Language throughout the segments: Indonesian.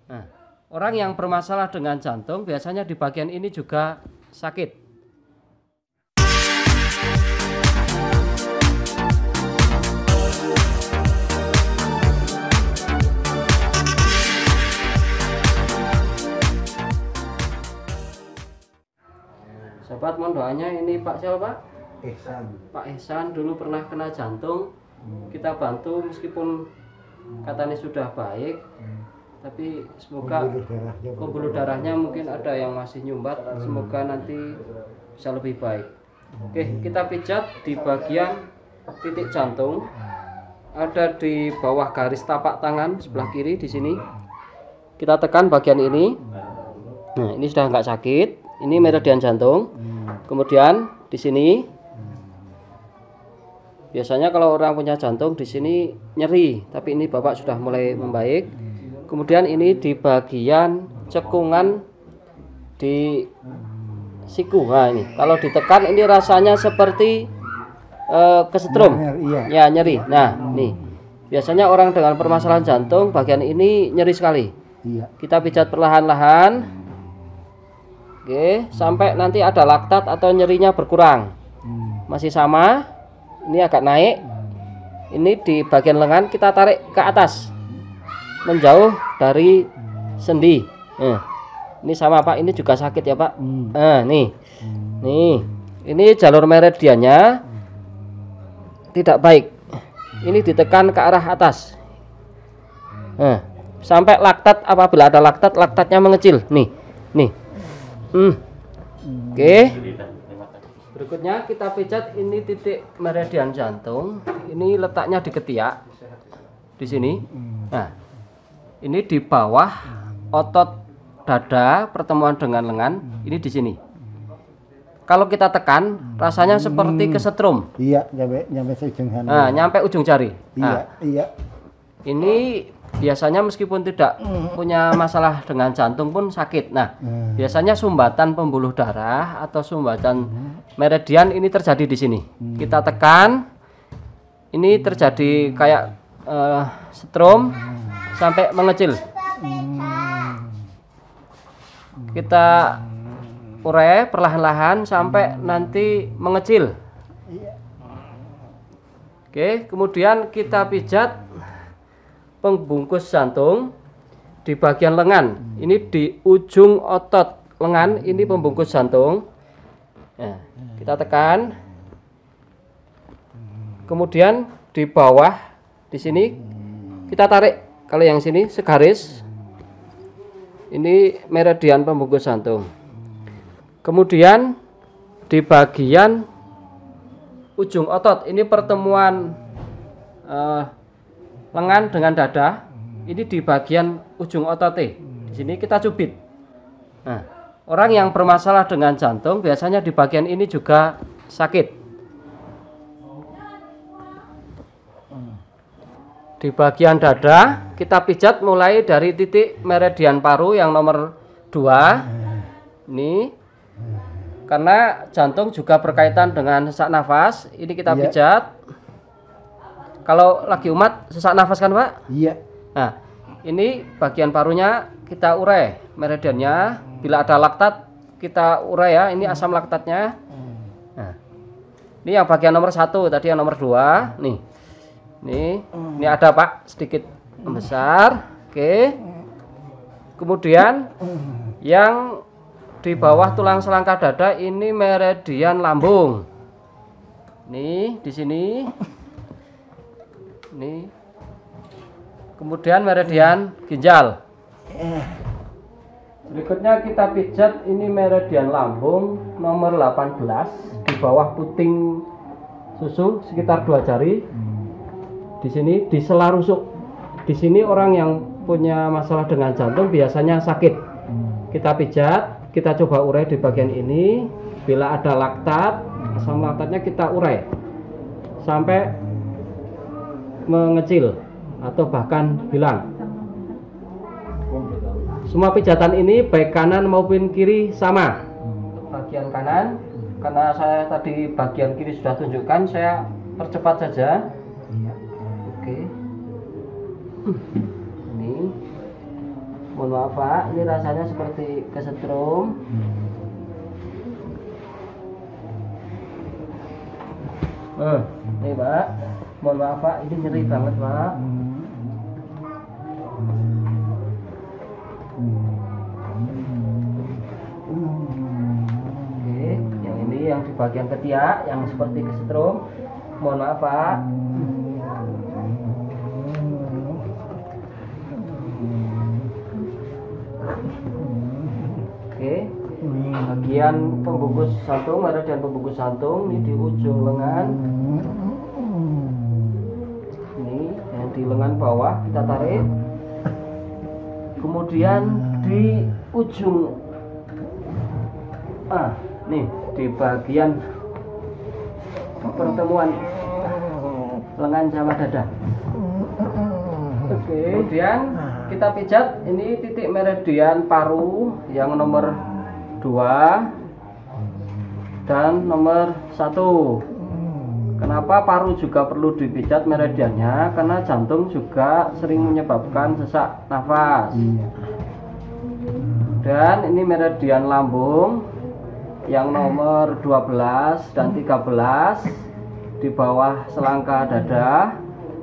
Nah, orang yang bermasalah dengan jantung biasanya di bagian ini juga sakit. Sobat, mohon doanya. Ini Pak siapa, Pak? Ihsan. Pak Ihsan dulu pernah kena jantung. Kita bantu meskipun katanya sudah baik, tapi semoga pembuluh darahnya mungkin ada yang masih nyumbat. Semoga nanti bisa lebih baik. Oke, kita pijat di bagian titik jantung, ada di bawah garis tapak tangan sebelah kiri di sini. Kita tekan bagian ini. Nah, ini sudah nggak sakit. Ini meridian jantung. Kemudian di sini biasanya kalau orang punya jantung di sini nyeri, tapi ini Bapak sudah mulai membaik. Kemudian ini di bagian cekungan di siku. Nah, ini kalau ditekan ini rasanya seperti kesetrum. Ya, nyeri. Nah, nih. Biasanya orang dengan permasalahan jantung bagian ini nyeri sekali. Kita pijat perlahan-lahan. Oke, sampai nanti ada laktat atau nyerinya berkurang. Masih sama. Ini agak naik. Ini di bagian lengan kita tarik ke atas, menjauh dari sendi. Ini sama Pak, ini juga sakit ya Pak. Nih, ini jalur meridiannya tidak baik. Ini ditekan ke arah atas. Sampai laktat, apabila ada laktat, laktatnya mengecil. Nih. Oke. Berikutnya kita pijat ini titik meridian jantung. Ini letaknya di ketiak. Di sini. Nah, ini di bawah otot dada pertemuan dengan lengan. Ini di sini. Kalau kita tekan, rasanya seperti kesetrum. Iya, nyampe ujung jari. Nah, nyampe ujung jari. Iya. Ini biasanya meskipun tidak punya masalah dengan jantung pun sakit. Nah, biasanya sumbatan pembuluh darah atau sumbatan meridian ini terjadi di sini. Kita tekan, ini terjadi kayak setrum sampai mengecil. Kita urai perlahan-lahan sampai nanti mengecil. Oke, kemudian kita pijat pembungkus jantung di bagian lengan. Ini di ujung otot lengan, ini pembungkus jantung. Nah, kita tekan. Kemudian di bawah di sini kita tarik. Kalau yang sini segaris. Ini meridian pembungkus jantung. Kemudian di bagian ujung otot, ini pertemuan lengan dengan dada. Ini di bagian ujung otot. Di sini kita cubit. Nah, orang yang bermasalah dengan jantung biasanya di bagian ini juga sakit. Di bagian dada kita pijat mulai dari titik meridian paru yang nomor 2. Ini karena jantung juga berkaitan dengan sesak nafas. Ini kita pijat. Kalau lagi umat sesak nafas kan Pak? Iya. Nah, ini bagian parunya kita urai meridiannya. Bila ada laktat kita urai ya. Ini asam laktatnya. Nah, ini yang bagian nomor 1, tadi yang nomor 2. Nih, ini ada Pak sedikit membesar. Oke. Kemudian yang di bawah tulang selangkah dada ini meridian lambung. Nih di sini. Nih. Kemudian meridian ginjal. Berikutnya kita pijat ini meridian lambung nomor 18 di bawah puting susu sekitar 2 jari. Di sini di sela rusuk. Di sini orang yang punya masalah dengan jantung biasanya sakit. Kita pijat, kita coba urai di bagian ini. Bila ada laktat, asam laktatnya kita urai sampai mengecil atau bahkan hilang. Semua pijatan ini baik kanan maupun kiri sama. Bagian kanan, karena saya tadi bagian kiri sudah tunjukkan, saya percepat saja. Oke. Ini Mohon maaf Pak, ini rasanya seperti kesetrum. Nih Pak, mohon maaf Pak, ini nyeri banget Pak. Oke, yang ini yang di bagian ketiak yang seperti kesetrum. Mohon maaf Pak. Oke, bagian pembungkus jantung, meridian pembungkus jantung ini di ujung lengan. Ini yang di lengan bawah kita tarik. Kemudian di ujung nih di bagian pertemuan lengan sama dada. Oke. Kemudian kita pijat ini titik meridian paru yang nomor 2 dan nomor 1. Kenapa paru juga perlu dipijat meridiannya? Karena jantung juga sering menyebabkan sesak nafas. Dan ini meridian lambung yang nomor 12 dan 13 di bawah selangka dada,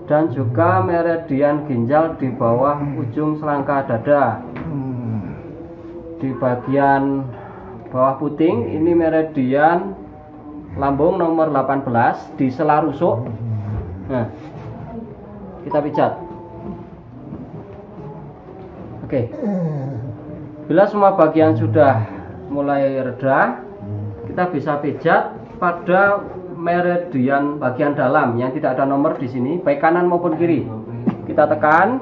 dan juga meridian ginjal di bawah ujung selangka dada. Di bagian bawah puting ini meridian lambung nomor 18 di sela rusuk. Nah, kita pijat. Oke. Bila semua bagian sudah mulai reda, kita bisa pijat pada meridian bagian dalam yang tidak ada nomor di sini, baik kanan maupun kiri. Kita tekan.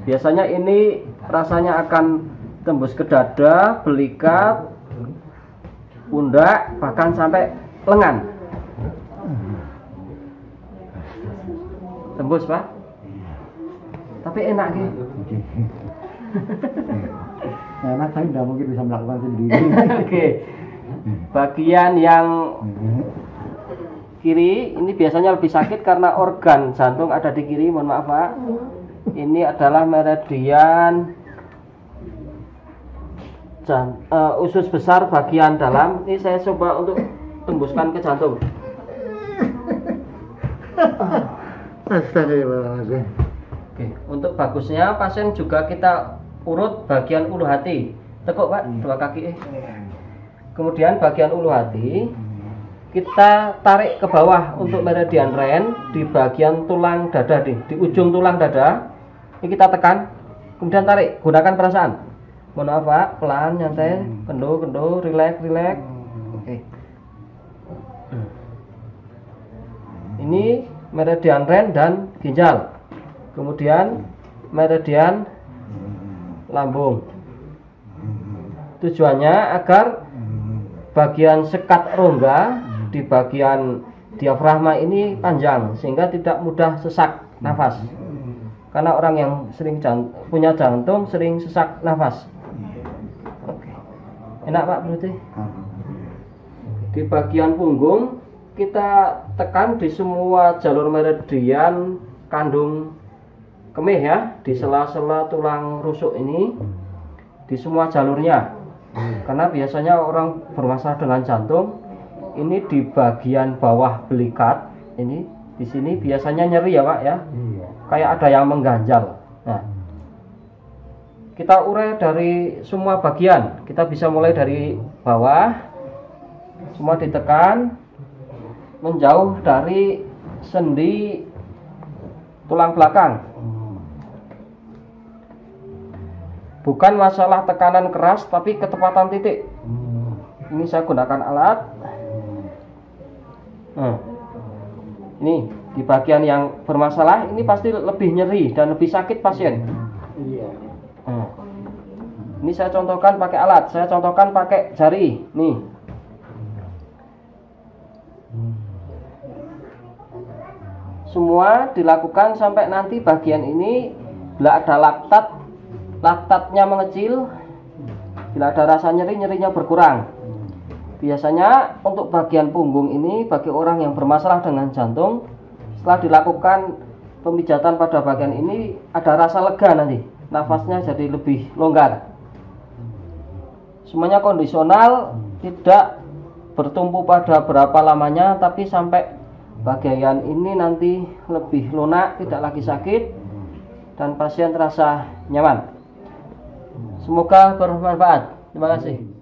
Biasanya ini rasanya akan tembus ke dada, belikat, pundak, bahkan sampai lengan. Tembus Pak, tapi enak gitu. Enak, saya tidak mungkin bisa melakukan sendiri. Oke. Bagian yang kiri ini biasanya lebih sakit karena organ jantung ada di kiri. Mohon maaf Pak. Ini adalah meridian usus besar bagian dalam. Ini saya coba untuk tembuskan ke jantung. Astagfirullahaladzim. Oke, untuk bagusnya pasien juga kita urut bagian ulu hati. Tekuk Pak, 2 kaki. Kemudian bagian ulu hati kita tarik ke bawah untuk meridian Ren di bagian tulang dada di ujung tulang dada. Ini kita tekan, kemudian tarik, gunakan perasaan. Mohon maaf Pak, pelan, nyantai, kendo, rileks. Oke. Ini meridian Ren dan ginjal. Kemudian meridian lambung. Tujuannya agar bagian sekat rongga di bagian diafragma ini panjang sehingga tidak mudah sesak nafas. Karena orang yang sering punya jantung sering sesak nafas. Oke. Enak Pak berarti? Di bagian punggung kita tekan di semua jalur meridian kandung kemih ya, di sela-sela tulang rusuk ini, di semua jalurnya. Karena biasanya orang bermasalah dengan jantung ini di bagian bawah belikat ini, di sini biasanya nyeri ya Pak ya, kayak ada yang mengganjal. Nah, kita urai dari semua bagian. Kita bisa mulai dari bawah, semua ditekan menjauh dari sendi tulang belakang. Bukan masalah tekanan keras, tapi ketepatan titik. Ini saya gunakan alat. Ini di bagian yang bermasalah ini pasti lebih nyeri dan lebih sakit pasien. Ini saya contohkan pakai alat. Saya contohkan pakai jari. Nih. Semua dilakukan sampai nanti bagian ini bila ada laktatnya mengecil, bila ada rasa nyerinya berkurang. Biasanya untuk bagian punggung ini bagi orang yang bermasalah dengan jantung, setelah dilakukan pemijatan pada bagian ini ada rasa lega nanti. nafasnya jadi lebih longgar. Semuanya kondisional, tidak bertumpu pada berapa lamanya, tapi sampai bagian ini nanti lebih lunak, tidak lagi sakit, dan pasien terasa nyaman. Semoga bermanfaat. Terima kasih.